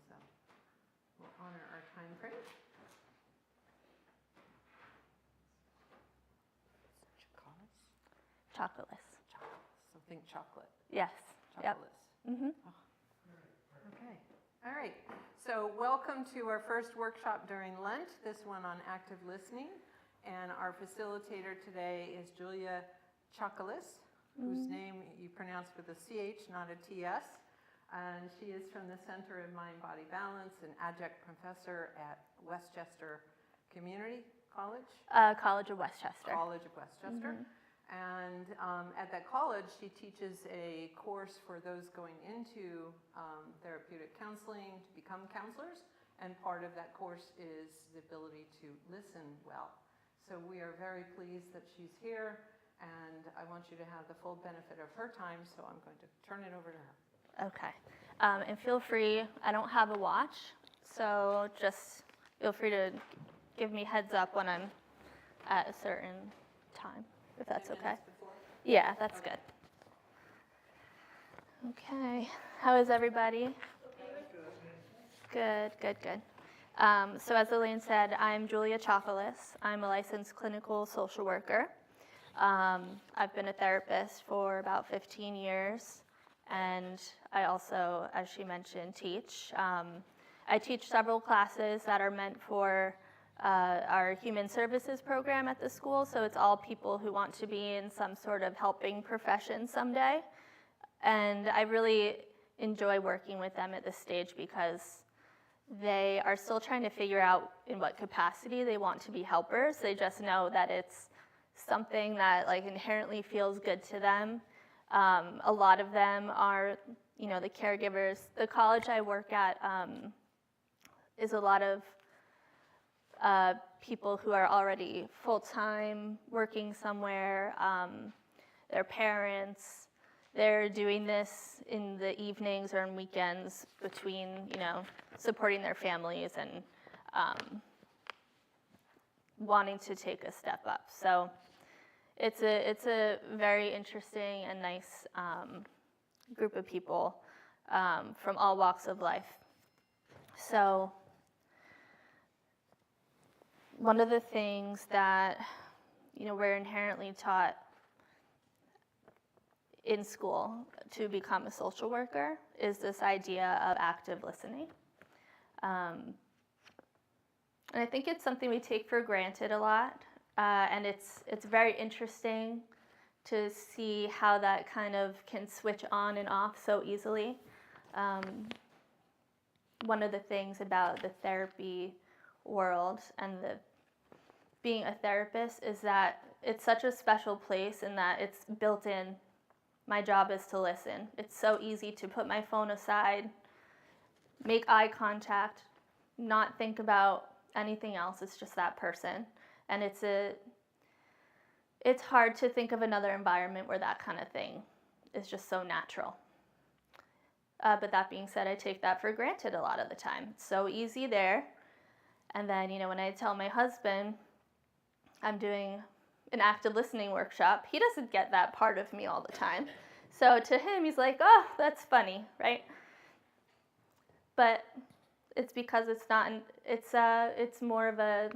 So we'll honor our time frame. Chocolates. So think chocolate. Yes. Chocolates. Yep. Mm-hmm. Oh. Okay. All right. So welcome to our first workshop during Lent, this one on active listening. And our facilitator today is Julia Chocolates, whose name you pronounce with a CH, not a TS. And she is from the Center of Mind-Body Balance, an adjunct professor at Westchester Community College? College of Westchester. College of Westchester. And at that college, she teaches a course for those going into therapeutic counseling to become counselors. And part of that course is the ability to listen well. So we are very pleased that she's here. And I want you to have the full benefit of her time. So I'm going to turn it over to her. Okay. And feel free, I don't have a watch, so just feel free to give me heads up when I'm at a certain time, if that's okay. Yeah, that's good. Okay. How is everybody? Good. So as Elaine said, I'm Julia Chocolates. I'm a licensed clinical social worker. I've been a therapist for about 15 years. And I also, as she mentioned, teach. I teach several classes that are meant for our human services program at the school. So it's all people who want to be in some sort of helping profession someday. And I really enjoy working with them at this stage because they are still trying to figure out in what capacity they want to be helpers. They just know that it's something that like inherently feels good to them. A lot of them are, the caregivers. The college I work at is a lot of people who are already full-time working somewhere. Their parents, they're doing this in the evenings or on weekends between, supporting their families and wanting to take a step up. So it's a very interesting and nice group of people from all walks of life. So one of the things that we're inherently taught in school to become a social worker is this idea of active listening. And I think it's something we take for granted a lot. And it's very interesting to see how that kind of can switch on and off so easily. One of the things about the therapy world and being a therapist is that it's such a special place in that it's built in. My job is to listen. It's so easy to put my phone aside, make eye contact, not think about anything else. It's just that person. And it's hard to think of another environment where that kind of thing is just so natural. But that being said, I take that for granted a lot of the time. It's so easy there. And then, when I tell my husband I'm doing an active listening workshop, he doesn't get that part of me all the time. So to him, he's like, oh, that's funny, right? But it's because it's more of a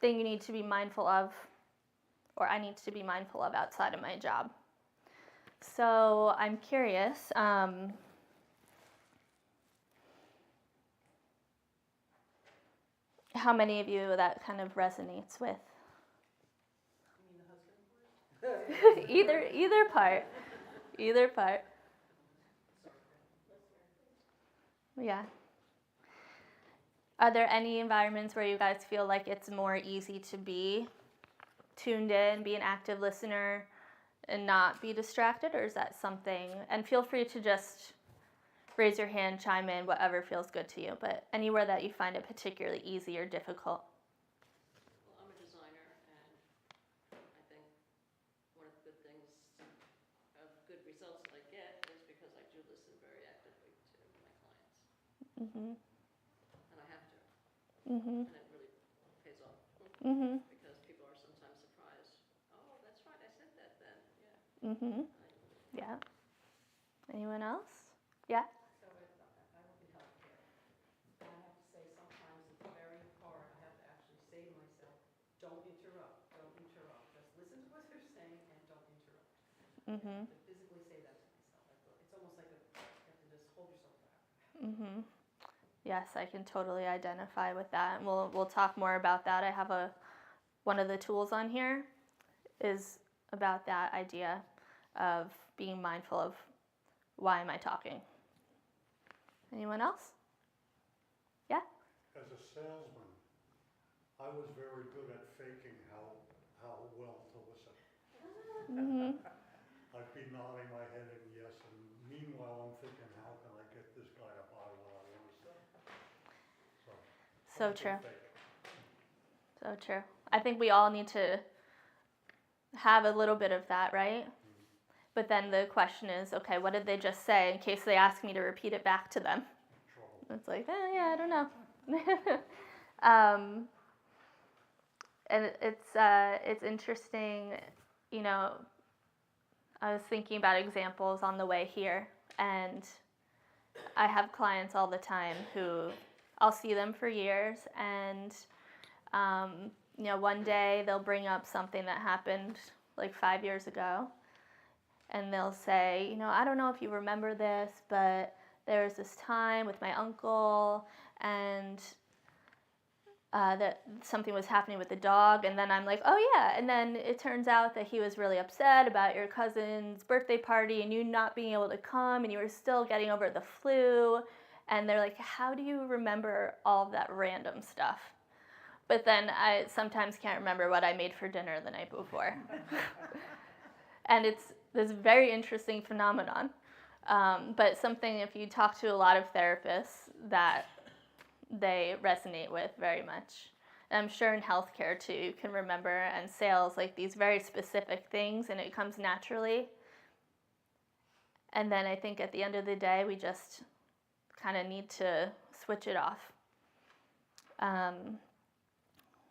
thing you need to be mindful of, or I need to be mindful of outside of my job. So I'm curious, how many of you that kind of resonates with? You mean the husband part? Either part. Yeah. Are there any environments where you guys feel like it's more easy to be tuned in, be an active listener, and not be distracted, or is that something? And feel free to just raise your hand, chime in, whatever feels good to you, but anywhere that you find it particularly easy or difficult. Well, I'm a designer, and I think one of the good things of good results that I get is because I do listen very actively to my clients. Mm-hmm. And I have to. Mm-hmm. And it really pays off. Mm-hmm. Because people are sometimes surprised. Oh, that's right, I said that then. Yeah. Mm-hmm. Yeah. Anyone else? Yeah? So I work in healthcare. Mhm. to physically say that to myself. It's almost like you have to just hold yourself back. Mhm. Yes, I can totally identify with that. And we'll talk more about that. I have one of the tools on here is about that idea of being mindful of why am I talking. Anyone else? Yeah? As a salesman, I was very good at faking how well to listen. Mhm. I'd be nodding my head in yes, and meanwhile I'm thinking, how can I get this guy to buy what I want to sell? So I was a true. fake. So true. I think we all need to have a little bit of that, right? But then the question is, okay, what did they just say in case they ask me to repeat it back to them? Trouble. It's like, yeah, I don't know. And it's interesting, you know, I was thinking about examples on the way here, and I have clients all the time who I'll see them for years, and you know, one day they'll bring up something that happened like 5 years ago, and they'll say, you know, I don't know if you remember this, but there was this time with my uncle, and that something was happening with the dog, and then I'm like, oh yeah, and then it turns out that he was really upset about your cousin's birthday party and you not being able to come, and you were still getting over the flu, and they're like, how do you remember all of that random stuff? But then I sometimes can't remember what I made for dinner the night before. And it's this very interesting phenomenon, but something if you talk to a lot of therapists that they resonate with very much. And I'm sure in healthcare too, you can remember, and sales, like these very specific things, and it comes naturally. And then I think at the end of the day, we just kind of need to switch it off.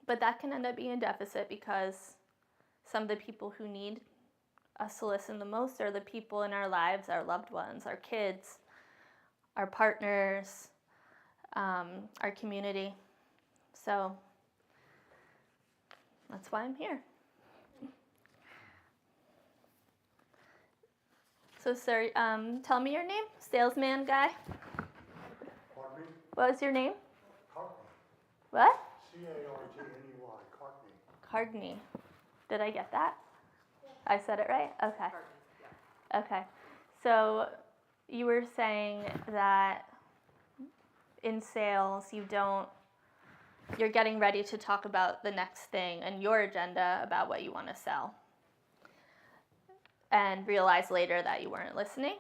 But that can end up being a deficit because some of the people who need us to listen the most are the people in our lives, our loved ones, our kids, our partners, our community. So that's why I'm here. So, sir, tell me your name, salesman guy. Pardon me? What was your name? Cartney. What? C-A-R-T-N-E-Y, Cartney. Cardney. Did I get that? I said it right? Okay. Okay. So you were saying that in sales you're getting ready to talk about the next thing and your agenda about what you want to sell, and realize later that you weren't listening.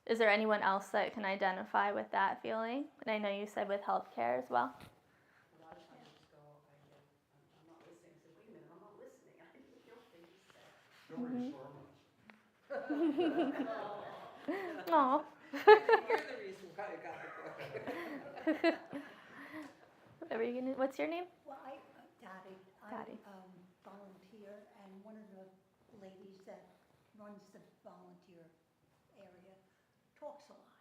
Is there anyone else that can identify with that feeling? And I know you said with healthcare as well. A lot of times I just go, I'm not listening. I say, wait a minute, I'm not listening. I didn't hear what they just said. Nobody sermons. Aw. You're the reason why I got the book. What's your name? Well, Dottie, Dottie. I volunteer, and one of the ladies that runs the volunteer area talks a lot.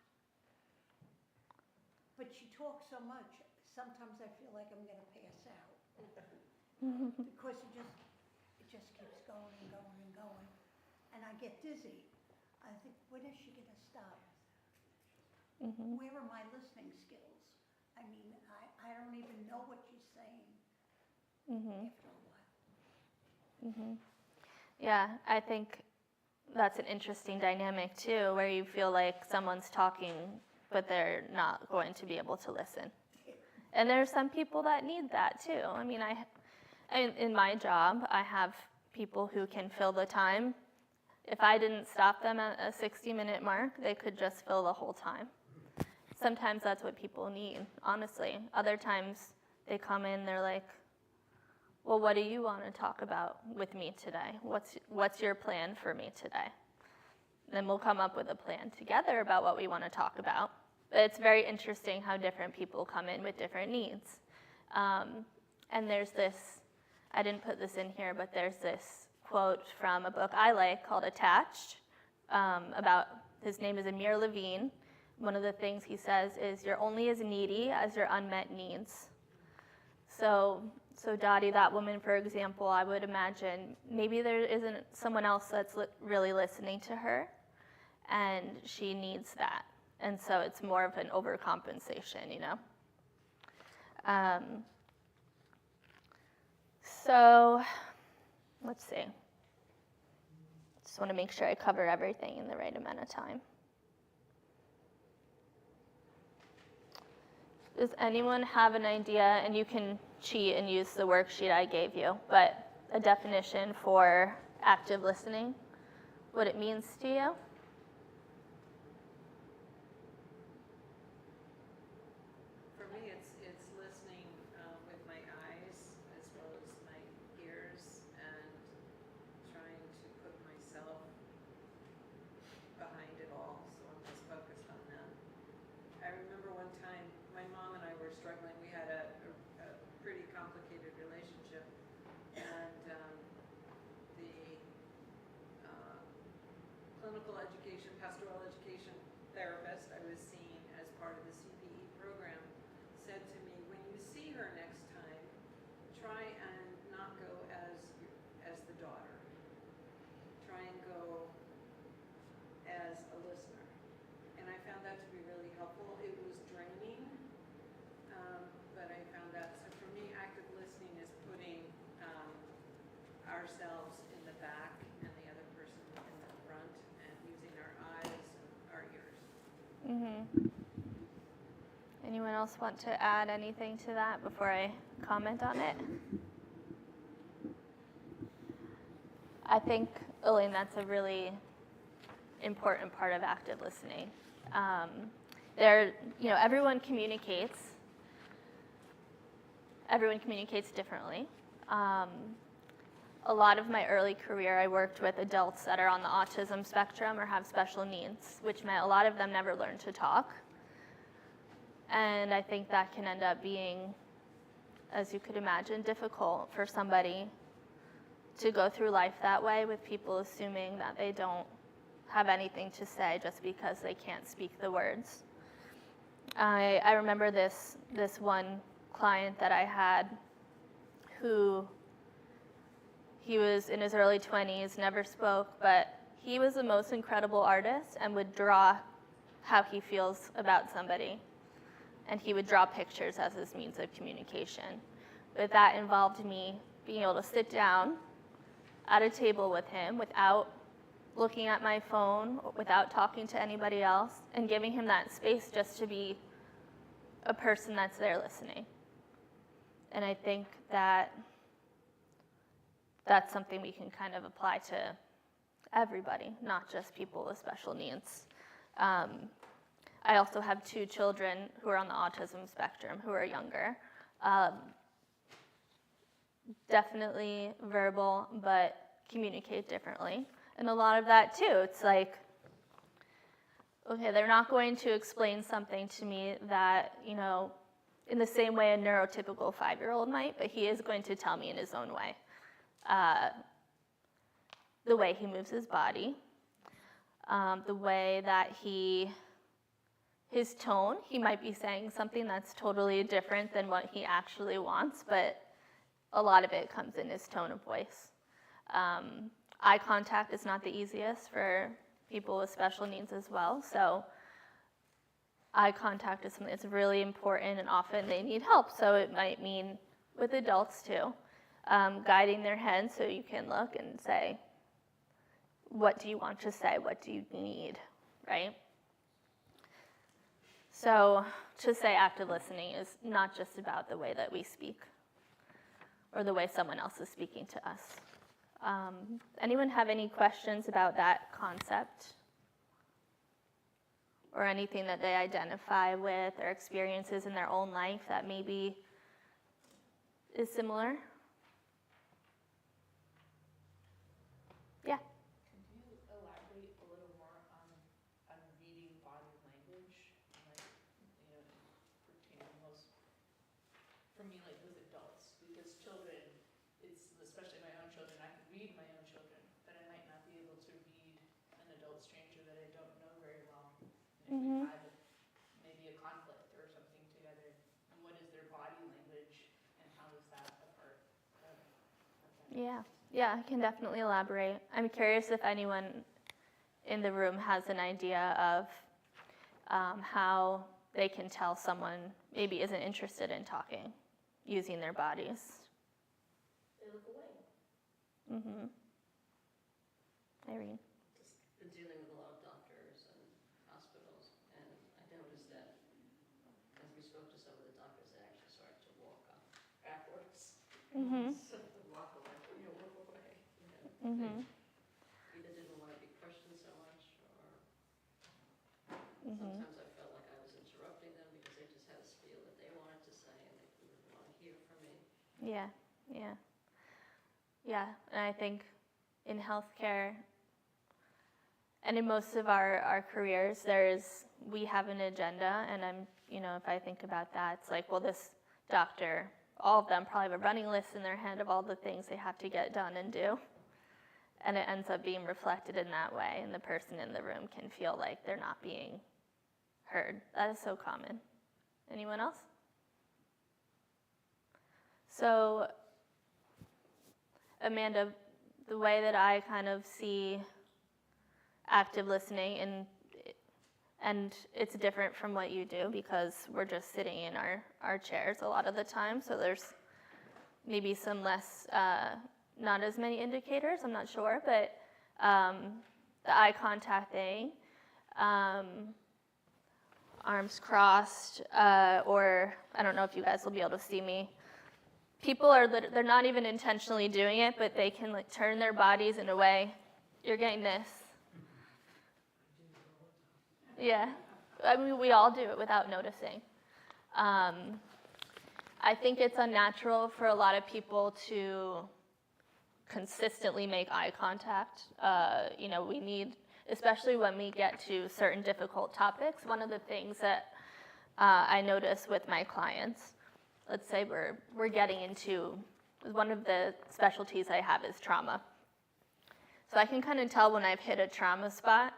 But she talks so much, sometimes I feel like I'm gonna pass out. Because it just keeps going and going and going, and I get dizzy. I think, when is she gonna stop? Where are my listening skills? I mean, I don't even know what she's saying after a while. Yeah, I think that's an interesting dynamic too, where you feel like someone's talking, but they're not going to be able to listen. And there are some people that need that too. I mean, in my job, I have people who can fill the time. If I didn't stop them at a 60-minute mark, they could just fill the whole time. Sometimes that's what people need, honestly. Other times they come in, they're like, well, what do you want to talk about with me today? What's your plan for me today? Then we'll come up with a plan together about what we want to talk about. But it's very interesting how different people come in with different needs. And there's this, I didn't put this in here, but there's this quote from a book I like called Attached, his name is Amir Levine. One of the things he says is, you're only as needy as your unmet needs. So So Dottie, that woman, for example, I would imagine maybe there isn't someone else that's really listening to her, and she needs that. And so it's more of an overcompensation, you know? So let's see. Just want to make sure I cover everything in the right amount of time. Does anyone have an idea, and you can cheat and use the worksheet I gave you, but a definition for active listening, what it means to you? For me, it's listening with my eyes as well as my ears and trying to put myself behind it all, so I'm just focused on them. I remember one time, my mom and I were struggling. We had a pretty complicated relationship, and the clinical education, pastoral education therapist I was seeing as part of the CPE program said to me, when you see her next time, try and not go as the daughter. Try and go as a listener. And I found that to be really helpful. It was draining, but I found that, so for me, active listening is putting ourselves in the back and the other person in the front, and using our eyes and our ears. Mm-hmm. Anyone else want to add anything to that before I comment on it? I think, Elaine, that's a really important part of active listening. Everyone communicates. Everyone communicates differently. A lot of my early career, I worked with adults that are on the autism spectrum or have special needs, which meant a lot of them never learned to talk. And I think that can end up being, as you could imagine, difficult for somebody to go through life that way, with people assuming that they don't have anything to say just because they can't speak the words. I remember this one client that I had who, he was in his early 20s, never spoke, but he was the most incredible artist and would draw how he feels about somebody. And he would draw pictures as his means of communication. But that involved me being able to sit down at a table with him without looking at my phone, without talking to anybody else, and giving him that space just to be a person that's there listening. And I think that that's something we can kind of apply to everybody, not just people with special needs. I also have 2 children who are on the autism spectrum who are younger. Definitely verbal, but communicate differently. And a lot of that too, it's like, okay, they're not going to explain something to me that, in the same way a neurotypical 5-year-old might, but he is going to tell me in his own way. The way he moves his body, the way that his tone, he might be saying something that's totally different than what he actually wants, but a lot of it comes in his tone of voice. Eye contact is not the easiest for people with special needs as well, so eye contact is something that's really important, and often they need help, so it might mean with adults too, guiding their head so you can look and say, what do you want to say? What do you need, right? So to say active listening is not just about the way that we speak or the way someone else is speaking to us. Anyone have any questions about that concept? Or anything that they identify with or experiences in their own life that maybe is similar? Yeah. Could you elaborate a little more on reading body language? Like, pertaining most, for me, like with adults, because children, it's, especially my own children, I can read my own children, but I might not be able to read an adult stranger that I don't know very well. And if we've had maybe a conflict or something together, and what is their body language, and how is that a part Yeah, I can definitely elaborate. I'm curious if anyone in the room has an idea of how they can tell someone maybe isn't interested in talking using their bodies. They look away. Mm-hmm. Irene? Just been dealing with a lot of doctors and hospitals, and I noticed that as we spoke to some of the doctors, they actually started to walk up backwards. Mm-hmm. So walk away, walk away. Mm-hmm. They either didn't want to be questioned so much, or Mm-hmm. sometimes I felt like I was interrupting them because they just had a spiel that they wanted to say, and they didn't want to hear from me. Yeah, yeah. Yeah, and I think in healthcare and in most of our careers, we have an agenda, and if I think about that, it's like, well, this doctor, all of them probably have a running list in their head of all the things they have to get done and do. And it ends up being reflected in that way, and the person in the room can feel like they're not being heard. That is so common. Anyone else? So, Amanda, the way that I kind of see active listening, and it's different from what you do because we're just sitting in our chairs a lot of the time, so there's maybe some less, not as many indicators, I'm not sure, but the eye contact thing, arms crossed, or I don't know if you guys will be able to see me. People they're not even intentionally doing it, but they can like turn their bodies in a way. You're getting this. Yeah, I mean, we all do it without noticing. I think it's unnatural for a lot of people to consistently make eye contact. We need, especially when we get to certain difficult topics, one of the things that I notice with my clients, let's say we're getting into, one of the specialties I have is trauma. So I can kind of tell when I've hit a trauma spot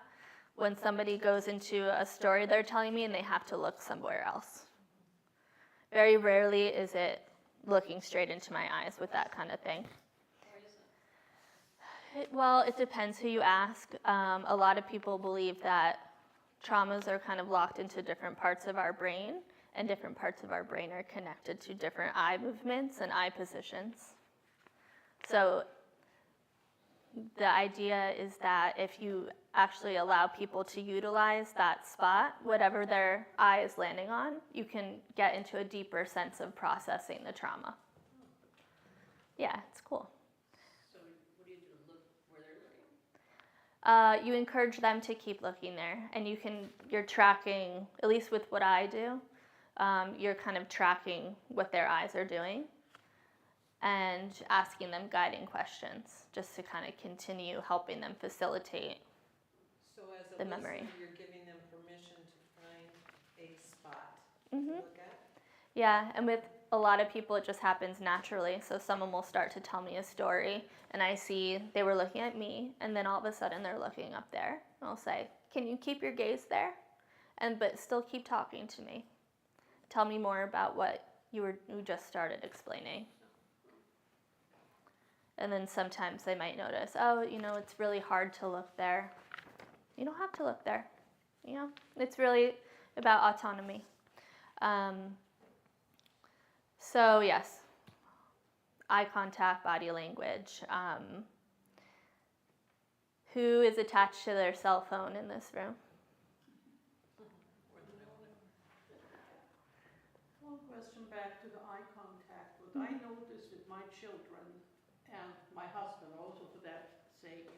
when somebody goes into a story they're telling me and they have to look somewhere else. Very rarely is it looking straight into my eyes with that kind of thing. Why is that? Well, it depends who you ask. A lot of people believe that traumas are kind of locked into different parts of our brain, and different parts of our brain are connected to different eye movements and eye positions. So the idea is that if you actually allow people to utilize that spot, whatever their eye is landing on, you can get into a deeper sense of processing the trauma. Yeah, it's cool. So what do? Look where they're looking? You encourage them to keep looking there, and you're tracking, at least with what I do, you're kind of tracking what their eyes are doing and asking them guiding questions just to kind of continue helping them facilitate So as a the listener, memory. you're giving them permission to find a spot Mm-hmm. to look at? Yeah, and with a lot of people, it just happens naturally. So someone will start to tell me a story, and I see they were looking at me, and then all of a sudden they're looking up there. And I'll say, "Can you keep your gaze there?" But still keep talking to me. Tell me more about what you just started explaining. And then sometimes they might notice, it's really hard to look there. You don't have to look there. It's really about autonomy. So yes, eye contact, body language. Who is attached to their cell phone in this room? One question back to the eye contact. What I noticed with my children and my husband also for that sake,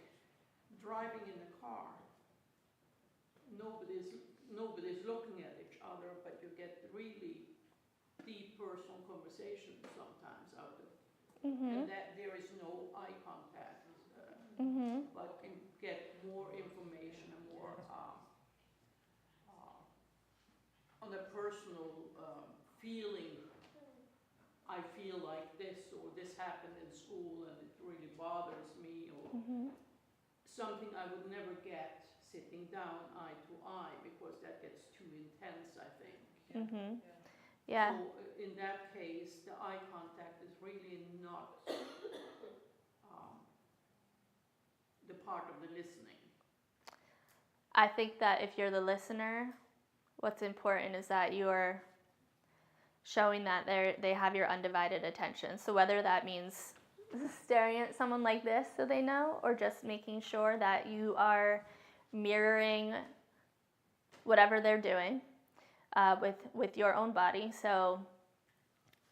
driving in the car, nobody's looking at each other, but you get really deep personal conversations sometimes out of it. And that there is no eye contact. But you get more information and more on a personal feeling. I feel like this, or this happened in school and it really bothers me, or something I would never get sitting down eye to eye because that gets too intense, I think. Yeah. So in that case, the eye contact is really not part of the listening? I think that if you're the listener, what's important is that you're showing that they have your undivided attention. So whether that means staring at someone like this so they know, or just making sure that you are mirroring whatever they're doing with your own body. So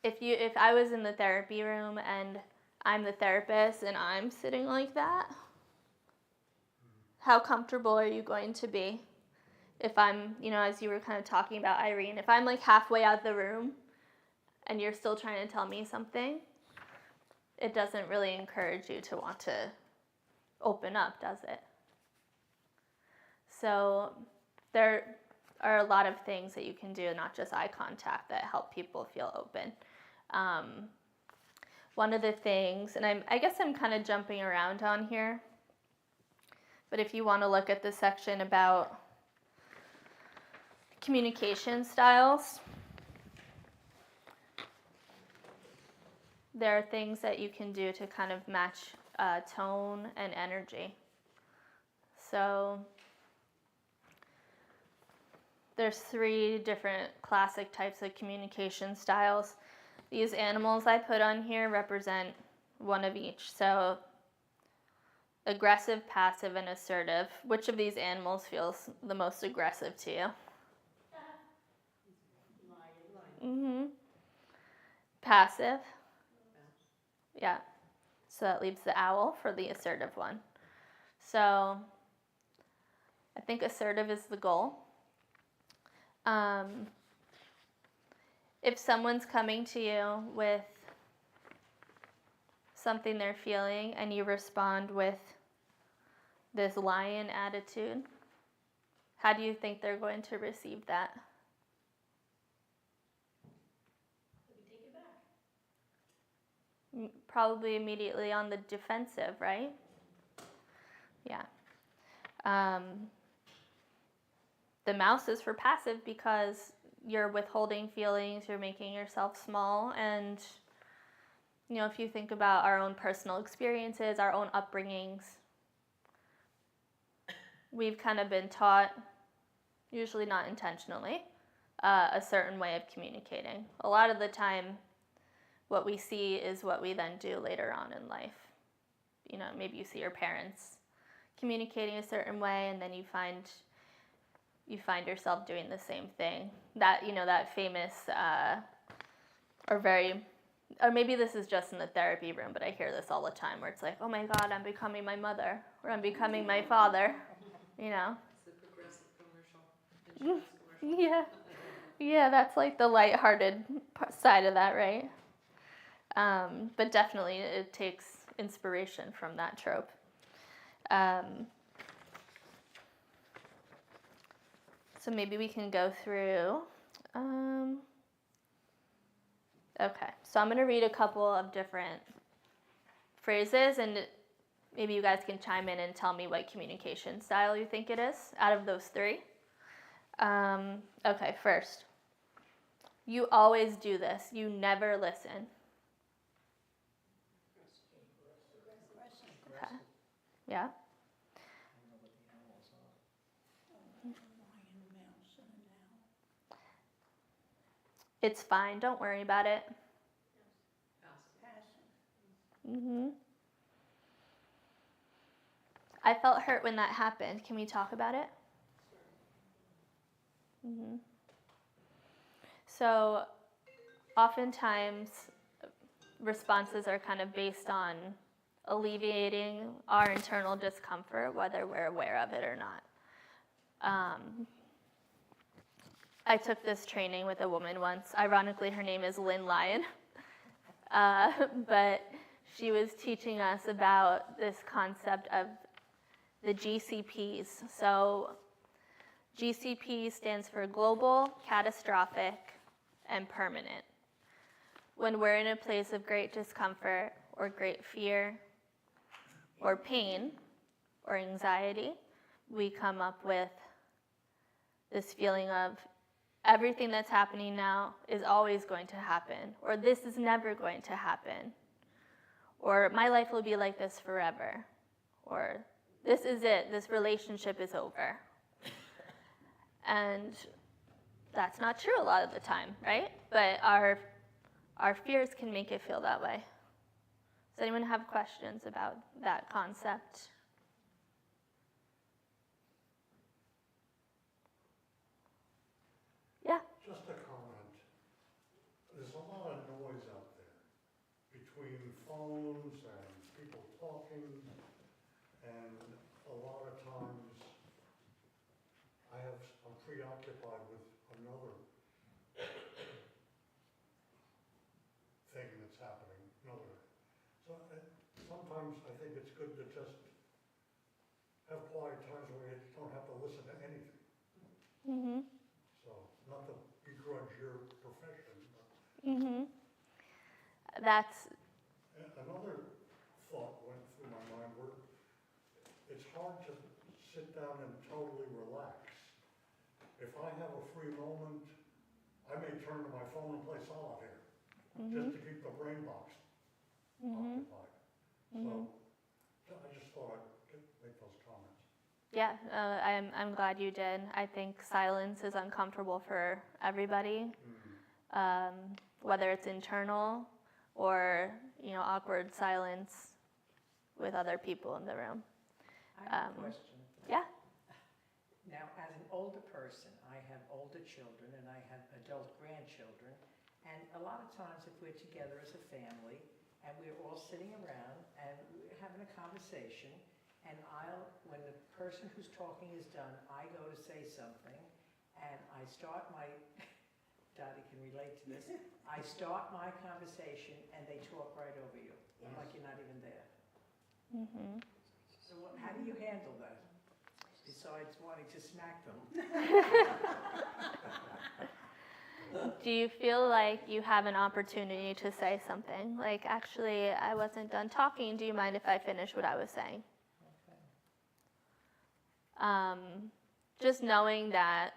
if I was in the therapy room and I'm the therapist and I'm sitting like that, how comfortable are you going to be? If I'm, as you were kind of talking about, Irene, if I'm like halfway out the room and you're still trying to tell me something, it doesn't really encourage you to want to open up, does it? So there are a lot of things that you can do, not just eye contact, that help people feel open. One of the things, and I guess I'm kind of jumping around on here, but if you want to look at the section about communication styles, there are things that you can do to kind of match tone and energy. So there's 3 different classic types of communication styles. These animals I put on here represent one of each. So aggressive, passive, and assertive. Which of these animals feels the most aggressive to you? Mm-hmm. Passive. Yeah. So that leaves the owl for the assertive one. So I think assertive is the goal. If someone's coming to you with something they're feeling and you respond with this lion attitude, how do you think they're going to receive that? Probably immediately on the defensive, right? Yeah. The mouse is for passive because you're withholding feelings, you're making yourself small, and if you think about our own personal experiences, our own upbringings, we've kind of been taught, usually not intentionally, a certain way of communicating. A lot of the time, what we see is what we then do later on in life. Maybe you see your parents communicating a certain way, and then you find yourself doing the same thing. That that famous or maybe this is just in the therapy room, but I hear this all the time where it's like, oh my God, I'm becoming my mother, or I'm becoming my father. It's the progressive commercial, insurance commercial. Yeah, that's like the lighthearted side of that, right? But definitely it takes inspiration from that trope. So maybe we can go through. Okay, so I'm going to read a couple of different phrases, and maybe you guys can chime in and tell me what communication style you think it is out of those 3. Okay, first. You always do this. You never listen. Okay. Yeah. It's fine. Don't worry about it. I felt hurt when that happened. Can we talk about it? So oftentimes responses are kind of based on alleviating our internal discomfort, whether we're aware of it or not. I took this training with a woman once. Ironically, her name is Lynn Lyon. But she was teaching us about this concept of the GCPs. So GCP stands for global, catastrophic, and permanent. When we're in a place of great discomfort or great fear or pain or anxiety, we come up with this feeling of everything that's happening now is always going to happen, or this is never going to happen, or my life will be like this forever, or this is it, this relationship is over. And that's not true a lot of the time, right? But our fears can make it feel that way. Does anyone have questions about that concept? Yeah. Just a comment. There's a lot of noise out there between phones and people talking, and a lot of times I'm preoccupied with another thing that's happening, so sometimes I think it's good to just have quiet times where you don't have to listen to anything. Mm-hmm. So, not to begrudge your profession, but Mm-hmm. That's, another thought went through my mind where it's hard to sit down and totally relax. If I have a free moment, I may turn to my phone and play solitaire, just to keep the brain box occupied. So, I just thought I'd make those comments. yeah, I'm glad you did. I think silence is uncomfortable for everybody, whether it's internal or, awkward silence with other people in the room. I have a question. Yeah. Now, as an older person, I have older children and I have adult grandchildren. And a lot of times if we're together as a family and we're all sitting around and we're having a conversation, and when the person who's talking is done, I go to say something and I start my, Dottie can relate to this, I start my conversation and they talk right over you, like you're not even there. Mm-hmm. So how do you handle that? Besides wanting to smack them. Do you feel like you have an opportunity to say something? Like, actually, I wasn't done talking. Do you mind if I finish what I was saying? Just knowing that,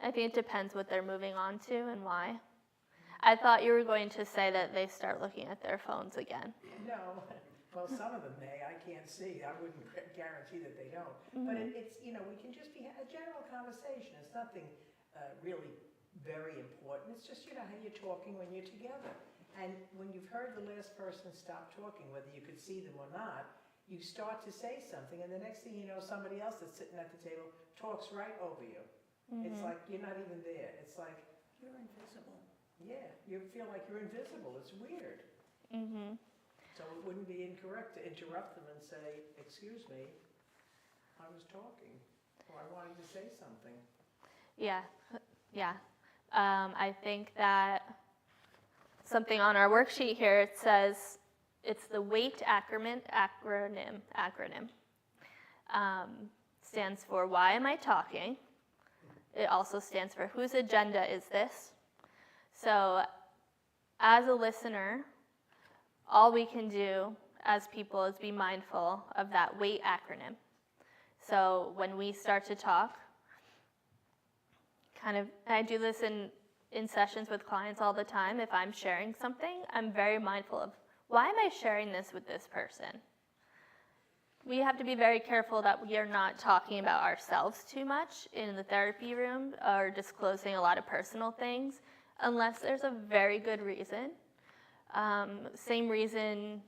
I think it depends what they're moving on to and why. I thought you were going to say that they start looking at their phones again. No, well, some of them may, I can't see, I wouldn't guarantee that they don't. But it's, we can just be a general conversation, it's nothing really very important, it's just, how you're talking when you're together. And when you've heard the last person stop talking, whether you could see them or not, you start to say something, and the next thing you know, somebody else that's sitting at the table talks right over you. It's like you're not even there, it's like, You're invisible. yeah, you feel like you're invisible, it's weird. Mm-hmm. So it wouldn't be incorrect to interrupt them and say, excuse me, I was talking, or I wanted to say something. Yeah. I think that something on our worksheet here, it says it's the WAIT acronym. Stands for why am I talking? It also stands for whose agenda is this? So as a listener, all we can do as people is be mindful of that WAIT acronym. So when we start to talk, I do this in sessions with clients all the time. If I'm sharing something, I'm very mindful of why am I sharing this with this person? We have to be very careful that we are not talking about ourselves too much in the therapy room or disclosing a lot of personal things unless there's a very good reason. Same reason,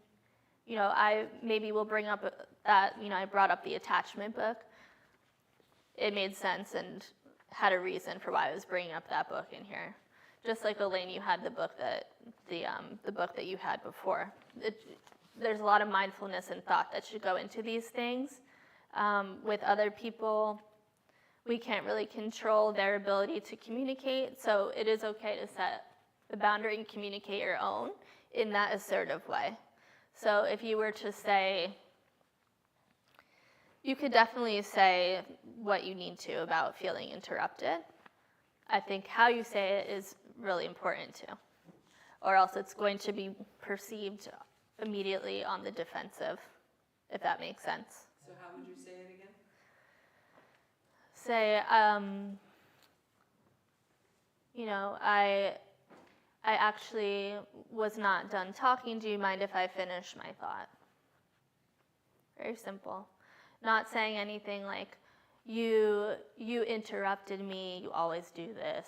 I maybe will bring up that, I brought up the attachment book. It made sense and had a reason for why I was bringing up that book in here. Just like Elaine, you had the book that you had before. There's a lot of mindfulness and thought that should go into these things. With other people, we can't really control their ability to communicate, so it is okay to set the boundary and communicate your own in that assertive way. So if you were to say, you could definitely say what you need to about feeling interrupted. I think how you say it is really important too, or else it's going to be perceived immediately on the defensive, if that makes sense. So how would you say it again? Say, I actually was not done talking. Do you mind if I finish my thought? Very simple. Not saying anything like, you interrupted me, you always do this,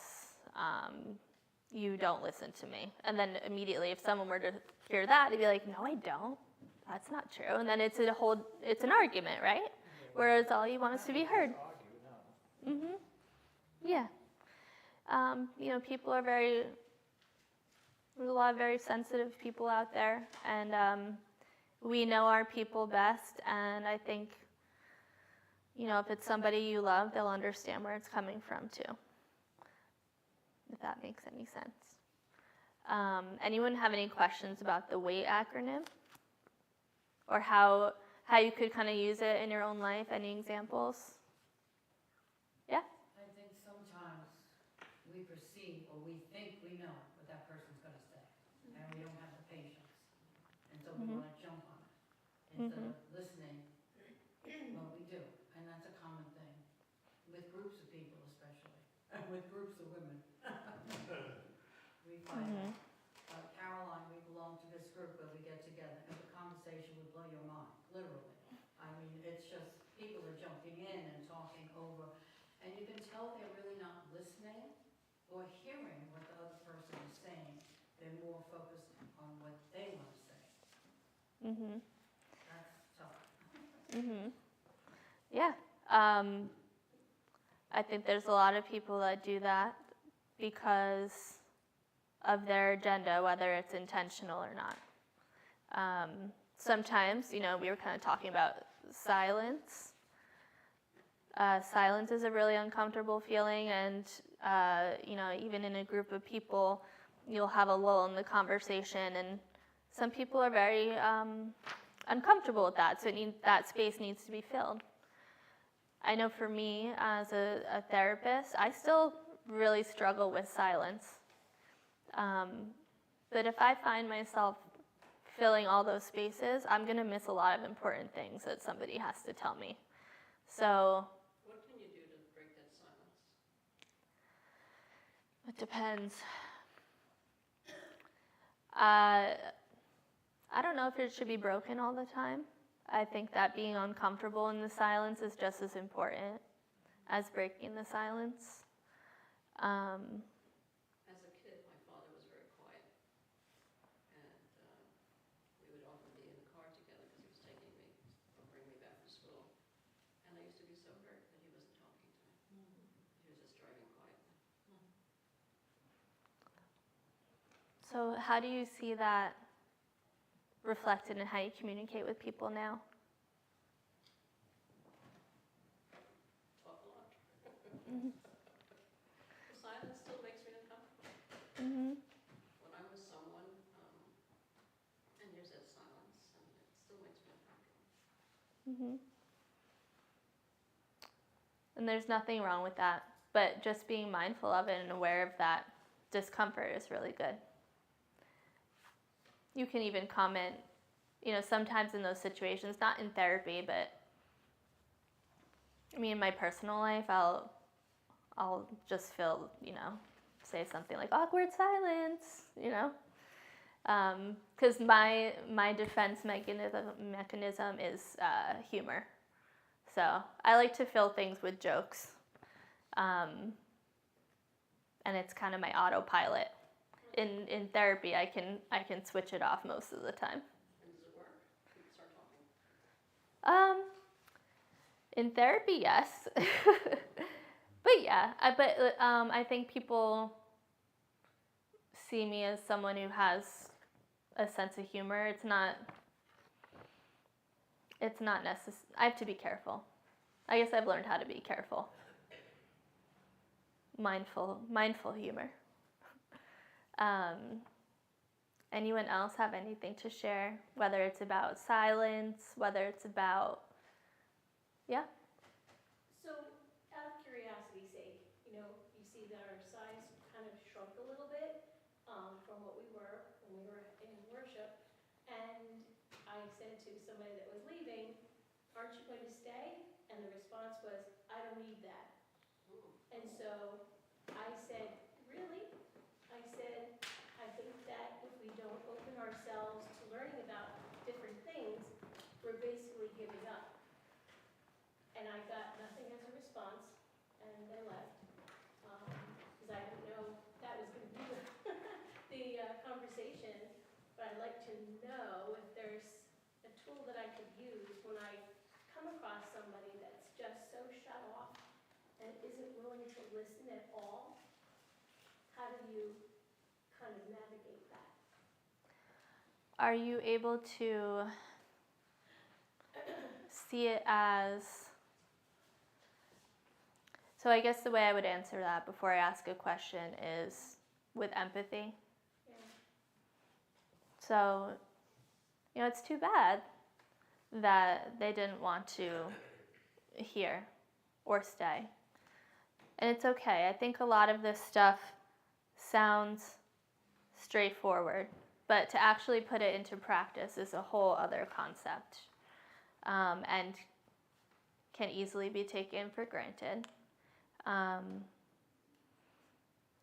you don't listen to me. And then immediately if someone were to hear that, they'd be like, no, I don't. That's not true. And then it's an argument, right? Whereas all you want is to be heard. Mhm. Yeah. People are there's a lot of very sensitive people out there, and we know our people best, and I think, if it's somebody you love, they'll understand where it's coming from too, if that makes any sense. Anyone have any questions about the WAIT acronym? Or how you could kind of use it in your own life? Any examples? Yeah? I think sometimes we perceive or we think we know what that person's going to say, and we don't have the patience. And so we want to jump on it instead of listening what we do. And that's a common thing with groups of people especially, and with groups of women. We find that. Caroline, we belong to this group where we get together, and the conversation would blow your mind, literally. I mean, it's just, people are jumping in and talking over, and you can tell they're really not listening or hearing what the other person is saying. They're more focused on what they want to say. That's tough. Yeah. I think there's a lot of people that do that because of their agenda, whether it's intentional or not. Sometimes, we were kind of talking about silence. Silence is a really uncomfortable feeling, and even in a group of people, you'll have a lull in the conversation, and some people are very uncomfortable with that, so that space needs to be filled. I know for me, as a therapist, I still really struggle with silence. But if I find myself filling all those spaces, I'm going to miss a lot of important things that somebody has to tell me. So What can you do to break that silence? it depends. I don't know if it should be broken all the time. I think that being uncomfortable in the silence is just as important as breaking the silence. As a kid, my father was very quiet, and we would often be in the car together because he was taking me or bringing me back from school. And I used to be so hurt that he wasn't talking to me. He was just driving quietly. So how do you see that reflected in how you communicate with people now? Talk a lot. The silence still makes me uncomfortable. When I'm with someone, and there's that silence, and it still makes me uncomfortable. And there's nothing wrong with that, but just being mindful of it and aware of that discomfort is really good. You can even comment, sometimes in those situations, not in therapy, but in my personal life, I'll just feel, say something like awkward silence, because my defense mechanism is humor. So I like to fill things with jokes, and it's kind of my autopilot. In therapy, I can switch it off most of the time. And does it work? People start talking? In therapy, yes. But yeah, I think people see me as someone who has a sense of humor. It's not necessary. I have to be careful. I guess I've learned how to be careful. Mindful humor. Anyone else have anything to share? Whether it's about silence, whether it's about, yeah? So, out of curiosity's sake, you see that our size kind of shrunk a little bit from what we were when we were in worship. And I said to somebody that was leaving, aren't you going to stay? And the response was, I don't need that. And so I said, really? I said, I think that if we don't open ourselves to learning about different things, we're basically giving listen at all? How do you kind of navigate that? Are you able to see it as, so I guess the way I would answer that before I ask a question is with empathy. Yeah. So, it's too bad that they didn't want to hear or stay. And it's okay. I think a lot of this stuff sounds straightforward, but to actually put it into practice is a whole other concept, and can easily be taken for granted.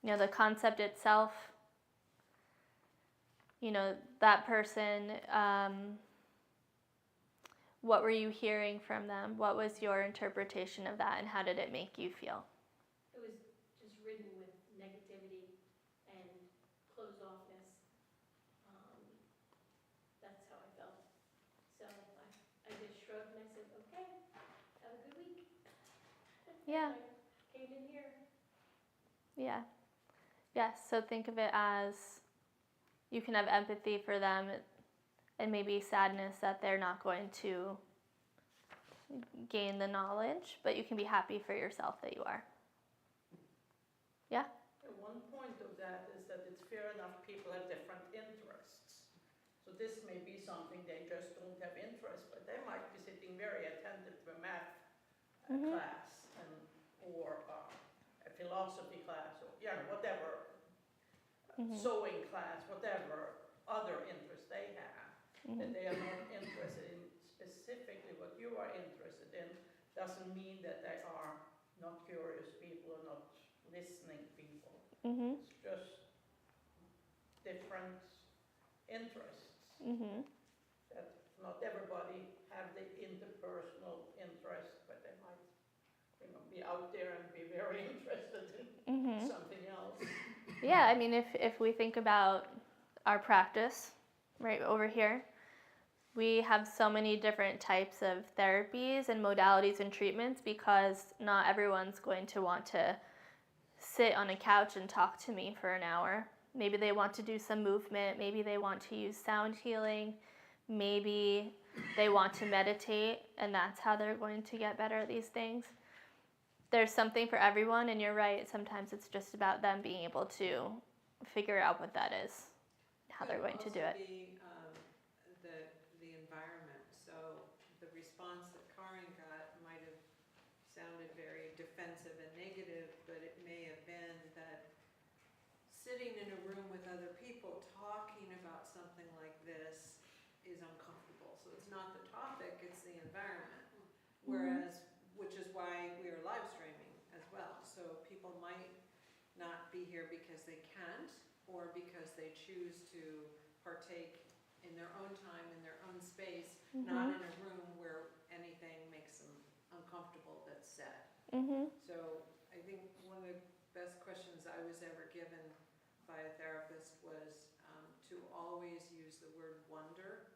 The concept itself, that person, what were you hearing from them? What was your interpretation of that, and how did it make you feel? It was just ridden with negativity and closed offness. That's how I felt. So I just shrugged and I said, okay, have a good week. Yeah. I came in here. Yeah. Yes, so think of it as you can have empathy for them and maybe sadness that they're not going to gain the knowledge, but you can be happy for yourself that you are. Yeah? And one point of that is that it's fair enough people have different interests. So this may be something they just don't have interest, but they might be sitting very attentive to a math class or a philosophy class or whatever, sewing class, whatever other interests they have. That they are not interested in specifically what you are interested in doesn't mean that they are not curious people or not listening people. It's just different interests. That not everybody have the interpersonal interest, but they might be out there and be very interested in something else. Yeah, I mean, if we think about our practice right over here, we have so many different types of therapies and modalities and treatments because not everyone's going to want to sit on a couch and talk to me for an hour. Maybe they want to do some movement. Maybe they want to use sound healing. Maybe they want to meditate, and that's how they're going to get better at these things. There's something for everyone, and you're right. Sometimes it's just about them being able to figure out what that is, how they're going to do it. The environment. So the response that Karin got might have sounded very defensive and negative, but it may have been that sitting in a room with other people talking about something like this is uncomfortable. So it's not the topic, it's the environment. Whereas, which is why we are live streaming as well. So people might not be here because they can't or because they choose to partake in their own time, in their own space, not in a room where anything makes them uncomfortable that's said. So I think one of the best questions I was ever given by a therapist was to always use the word wonder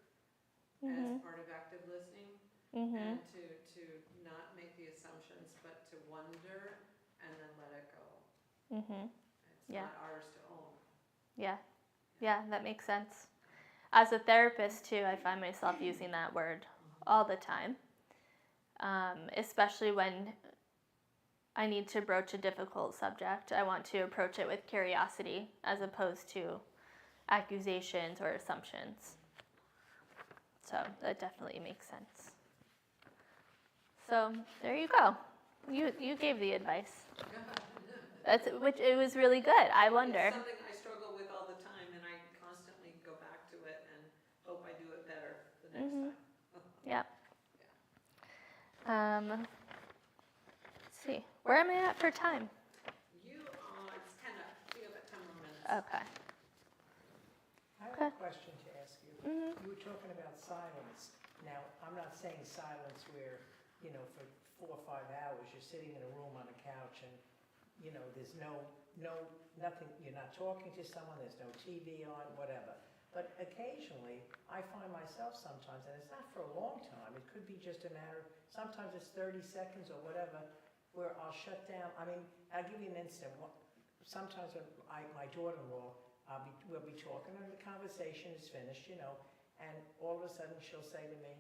as part of active listening, and to not make the assumptions, but to wonder and then let it go. It's not ours to own. Yeah, that makes sense. As a therapist, too, I find myself using that word all the time, especially when I need to broach a difficult subject. I want to approach it with curiosity as opposed to accusations or assumptions. So that definitely makes sense. So there you go. You gave the advice. It was really good. I wonder. It's something I struggle with all the time, and I constantly go back to it and hope I do it better the next time. Yeah. Let's see. Where am I at for time? It's 10 up. We have 10 more minutes. Okay. I have a question to ask you. You were talking about silence. Now, I'm not saying silence where, for 4 or 5 hours, you're sitting in a room on a couch and, there's nothing, you're not talking to someone, there's no TV on, whatever. But occasionally, I find myself sometimes, and it's not for a long time, it could be just a matter, sometimes it's 30 seconds or whatever, where I'll I'll shut down. I mean, I'll give you an instance. Sometimes when my daughter-in-law, we'll be talking and the conversation is finished, you know, and all of a sudden she'll say to me,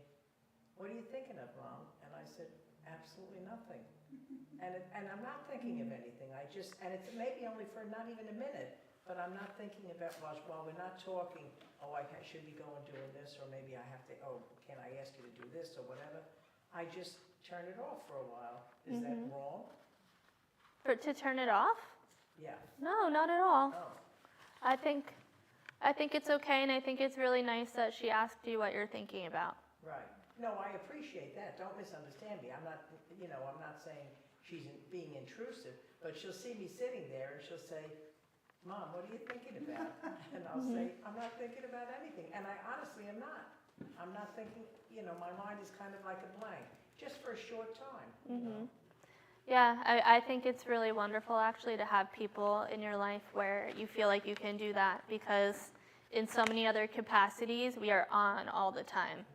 "What are you thinking of, Mom?" And I said, "Absolutely nothing." And I'm not thinking of anything. And it's maybe only for not even a minute, but I'm not thinking about, while we're not talking, oh, I should be going doing this, or maybe I have to, oh, can I ask you to do this, or whatever. I just turn it off for a while. Is that wrong? To turn it off? Yeah. No, not at all. Oh, I think it's okay, and I think it's really nice that she asked you what you're thinking about. right. No, I appreciate that. Don't misunderstand me. I'm not saying she's being intrusive, but she'll see me sitting there and she'll say, "Mom, what are you thinking about?" And I'll say, "I'm not thinking about anything." And I honestly am not. I'm not thinking, you know, my mind is kind of like a blank, just for a short time. You know? Yeah, I think it's really wonderful actually to have people in your life where you feel like you can do that, because in so many other capacities, we are on all the time.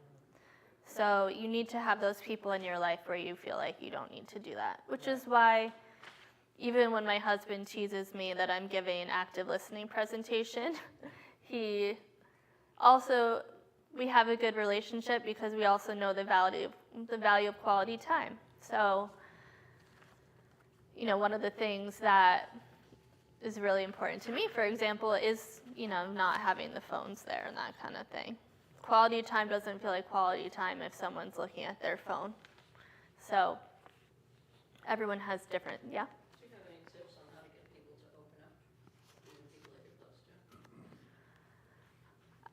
So you need to have those people in your life where you feel like you don't need to do that, which is why even when my husband teases me that I'm giving an active listening presentation, we have a good relationship because we also know the value of quality time. So, you know, one of the things that is really important to me, for example, is, you know, not having the phones there and that kind of thing. Quality time doesn't feel like quality time if someone's looking at their phone. So everyone has different, yeah? Do you have any tips on how to get people to open up, even people that you're close to?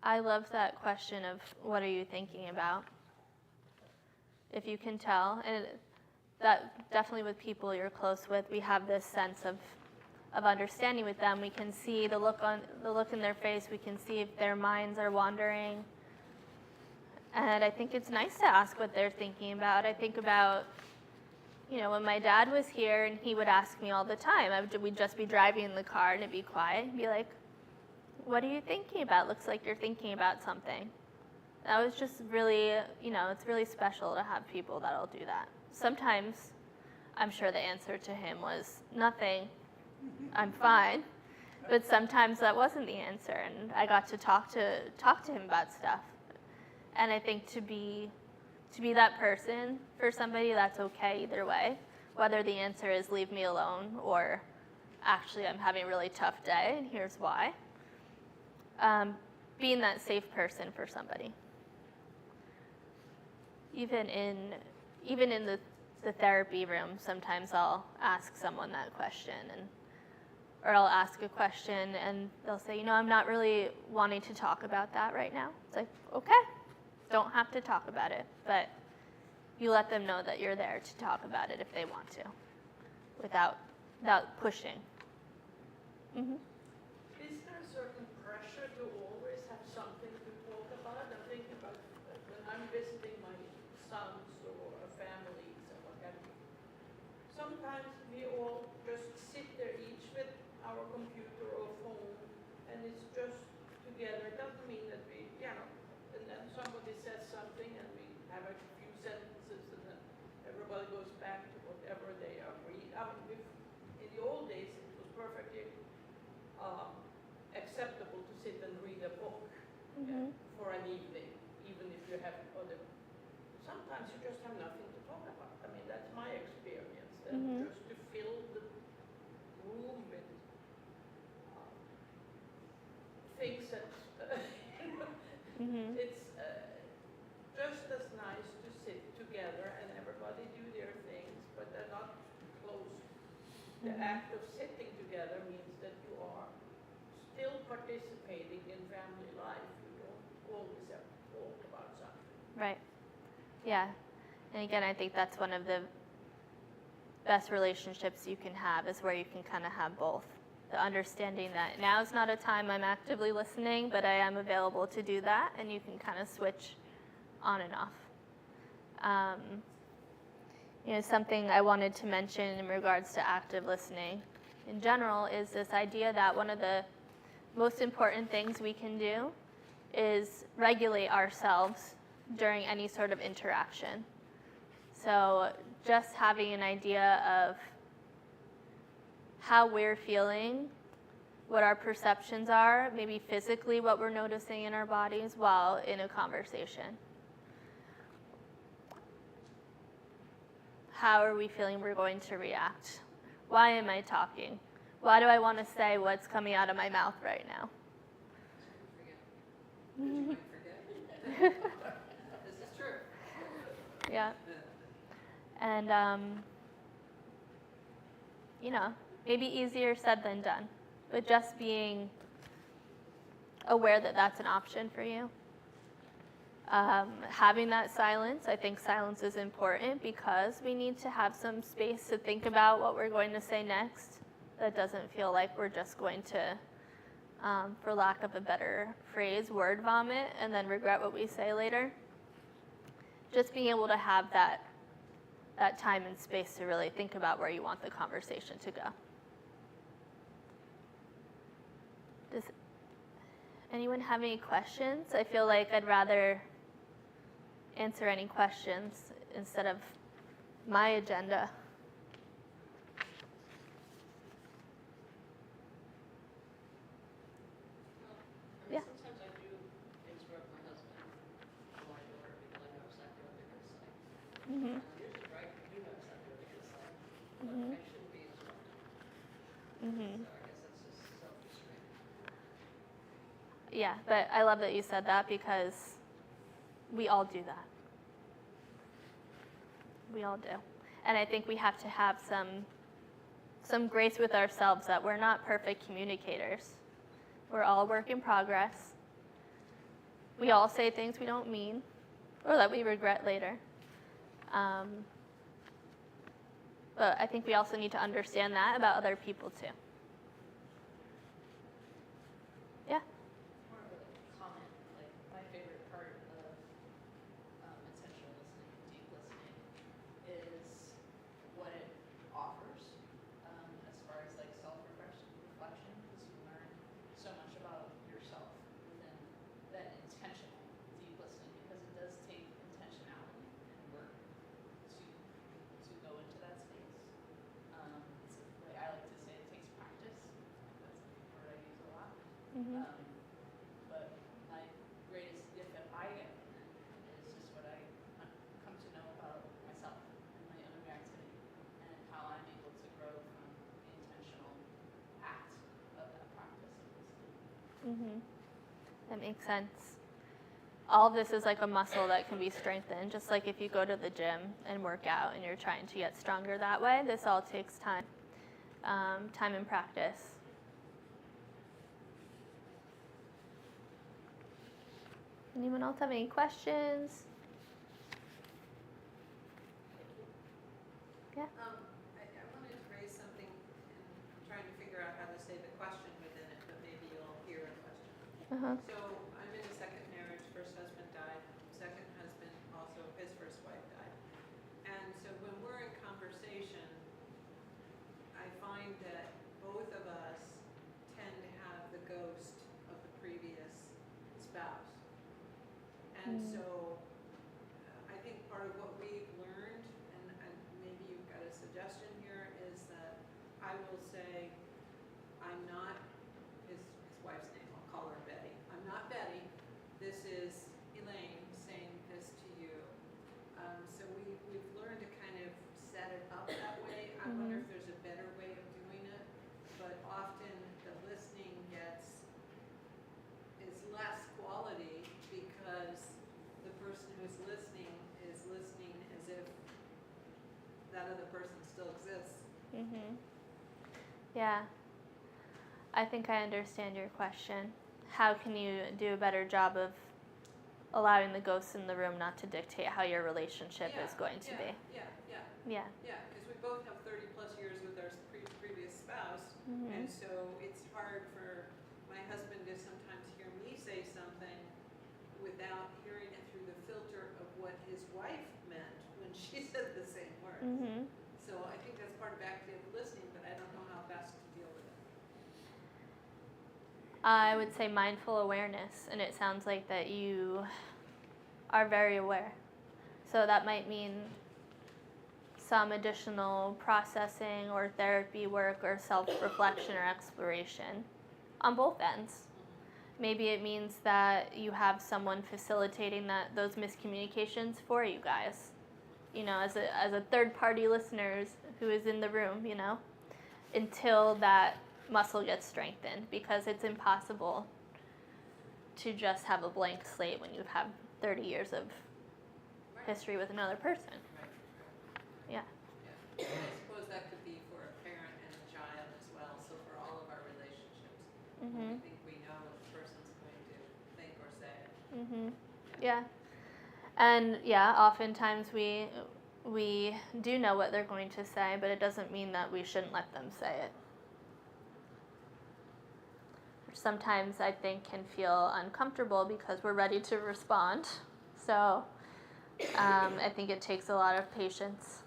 I love that question of what are you thinking about? If you can tell, and that definitely with people you're close with, we have this sense of understanding with them. We can see the look in their face. We can see if their minds are wandering. And I think it's nice to ask what they're thinking about. I think about, you know, when my dad was here and he would ask me all the time, we'd just be driving in the car and it'd be quiet and be like, "What are you thinking about? Looks like you're thinking about something." That was just really, you know, it's really special to have people that'll do that. Sometimes I'm sure the answer to him was nothing, I'm fine. But sometimes that wasn't the answer, and I got to talk to him about stuff. And I think to be that person for somebody, that's okay either way. Whether the answer is leave me alone or actually I'm having a really tough day and here's why. Being that safe person for somebody. Even in the therapy room, sometimes I'll ask someone that question, or I'll ask a question and they'll say, "You know, I'm not really wanting to talk about that right now." It's like, okay, don't have to talk about it, but you let them know that you're there to talk about it if they want to, without pushing. Mm-hmm. Is there a certain pressure to always have something to talk about? I'm thinking about when I'm visiting my sons or families and what have you. Sometimes we all just sit there each with our computer or phone, and it's just together. It doesn't mean that we, you know, and then somebody says something and we have a few sentences and then everybody goes back to whatever they are reading. In the old days, it was perfectly acceptable to sit and read a book for an evening, even if you have other. Sometimes you just have nothing to talk about. I mean, that's my experience. And just to fill the room with things that it's just as nice to sit together and everybody do their things, but they're not close. The act of sitting together means that you are still participating in family life. You don't always have to talk about something. Right. Yeah. And again, I think that's one of the best relationships you can have, is where you can kind of have both. The understanding that now is not a time I'm actively listening, but I am available to do that, and you can kind of switch on and off. You know, something I wanted to mention in regards to active listening in general is this idea that one of the most important things we can do is regulate ourselves during any sort of interaction. So just having an idea of how we're feeling, what our perceptions are, maybe physically what we're noticing in our bodies while in a conversation. How are we feeling we're going to react? Why am I talking? Why do I want to say what's coming out of my mouth right now? You might forget. This is true. Yeah. And, maybe easier said than done, but just being aware that that's an option for you. Having that silence, I think silence is important because we need to have some space to think about what we're going to say next. That doesn't feel like we're just going to, for lack of a better phrase, word vomit and then regret what we say later. Just being able to have that time and space to really think about where you want the conversation to go. Does anyone have any questions? I feel like I'd rather answer any questions instead of my agenda. Well, Yeah. sometimes I do interrupt my husband or my daughter because I know exactly what they're going to say. Mm-hmm. And I'm usually right, I do know exactly what they're going to say, but Mhm. I shouldn't be interrupted. Mm-hmm. So I guess that's just self-restraint. Yeah, but I love that you said that because we all do that. We all do. And I think we have to have some grace with ourselves that we're not perfect communicators. We're all work in progress. We all say things we don't mean or that we regret later. But I think we also need to understand that about other people too. Yeah. More of a comment, like my favorite part of intentional listening, deep listening, is what it offers as far as like self-reflection, because you learn so much about yourself within that intentional deep listening, because it does take intentionality and work to go into that space. It's like I like to say, it takes practice. That's a word I use a lot. Mm-hmm. But my greatest gift that I get from it is just what I come to know about myself and my own reactivity and how I'm able to grow from the intentional act of that practice of listening. Mm-hmm. That makes sense. All of this is like a muscle that can be strengthened, just like if you go to the gym and work out and you're trying to get stronger that way. This all takes time, time and practice. Anyone else have any questions? Yeah. I wanted to raise something, and I'm trying to figure out how to say the question within it, but maybe you'll hear a question. Uh-huh. So I'm in a second marriage, first husband died, second husband, also his first wife died. And so when we're in conversation, I find that both of us tend to have the ghost of the previous spouse. And so I think part of what we've learned, and maybe you've got a suggestion here, is that I will say, I'm not, his wife's name, I'll call her Betty. I'm not Betty. This is Elaine saying this to you. So we've learned to kind of set it up that way. I wonder if there's a better way of doing it, but often the listening is less quality because the person who's listening is listening as if that other person still exists. Mm-hmm. Yeah. I think I understand your question. How can you do a better job of allowing the ghosts in the room not to dictate how your relationship is going to be? Yeah, Yeah. because we both have 30 plus years with our previous spouse, and so it's hard for my husband to sometimes hear me say something without hearing it through the filter of what his wife meant when she said the same words. Mm-hmm. So I think that's part of active listening, but I don't know how best to deal with it. I would say mindful awareness, and it sounds like that you are very aware. So that might mean some additional processing or therapy work or self-reflection or exploration on both ends. Maybe it means that you have someone facilitating those miscommunications for you guys. You know, as a third-party listeners who is in the room, you know, until that muscle gets strengthened, because it's impossible to just have a blank slate when you've had 30 years of history with another person. Yeah. Yeah. And I suppose that could be for a parent and a child as well, so for all of our relationships. Mhm. We think we know what the person's going to think or say. Mhm. Yeah. And yeah, oftentimes we do know what they're going to say, but it doesn't mean that we shouldn't let them say it. Which sometimes I think can feel uncomfortable because we're ready to respond. So I think it takes a lot of patience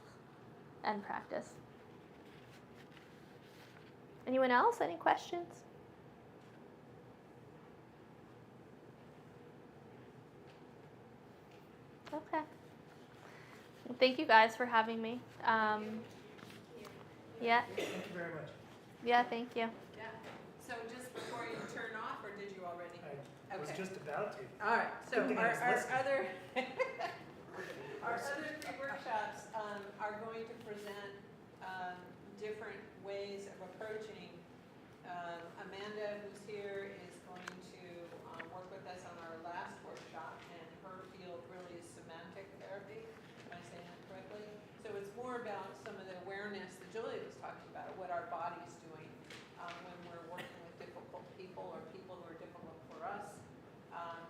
and practice. Anyone else? Any questions? Okay. Well, thank you guys for having me. Yeah. Thank you very much. Yeah, thank you. Yeah. So just before you turn off, or did you already? I was Okay. just about to. All right, so Good thing I was our listening. other, our other three workshops are going to present different ways of approaching. Amanda, who's here, is going to work with us on our last workshop, and her field really is semantic therapy. Am I saying that correctly? So it's more about some of the awareness that Julia was talking about, what our body's doing when we're working with difficult people or people who are difficult for us.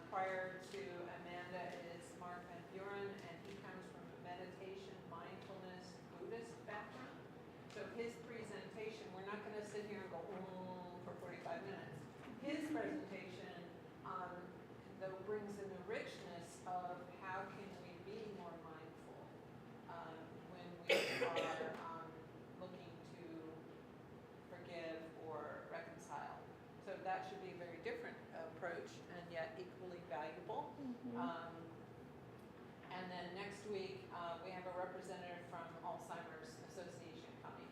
Prior to Amanda is Mark Van Buren, and he comes from a meditation, mindfulness, Buddhist background. So his presentation, we're not going to sit here and go for 45 minutes. His presentation, though, brings in the richness of how can we be more mindful when we are looking to forgive or reconcile. So that should be a very different approach, and yet equally valuable. And then next week, we have a representative from Alzheimer's Association coming,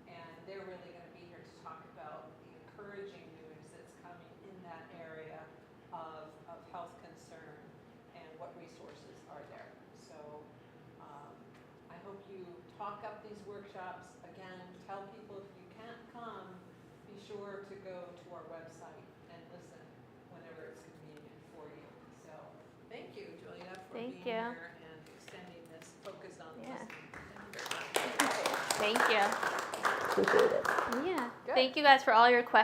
and they're really going to be here to talk about the encouraging news that's coming in that area of health concern and what resources are there. So I hope you talk up these workshops. Again, tell people if you can't come, be sure to go to our website and listen whenever it's convenient for you. So thank you, Julia, for Thank being you. here and extending this focus on Yeah. listening. Thank you very much. Thank you. Appreciate it. Yeah. Good. Thank you guys for all your questions.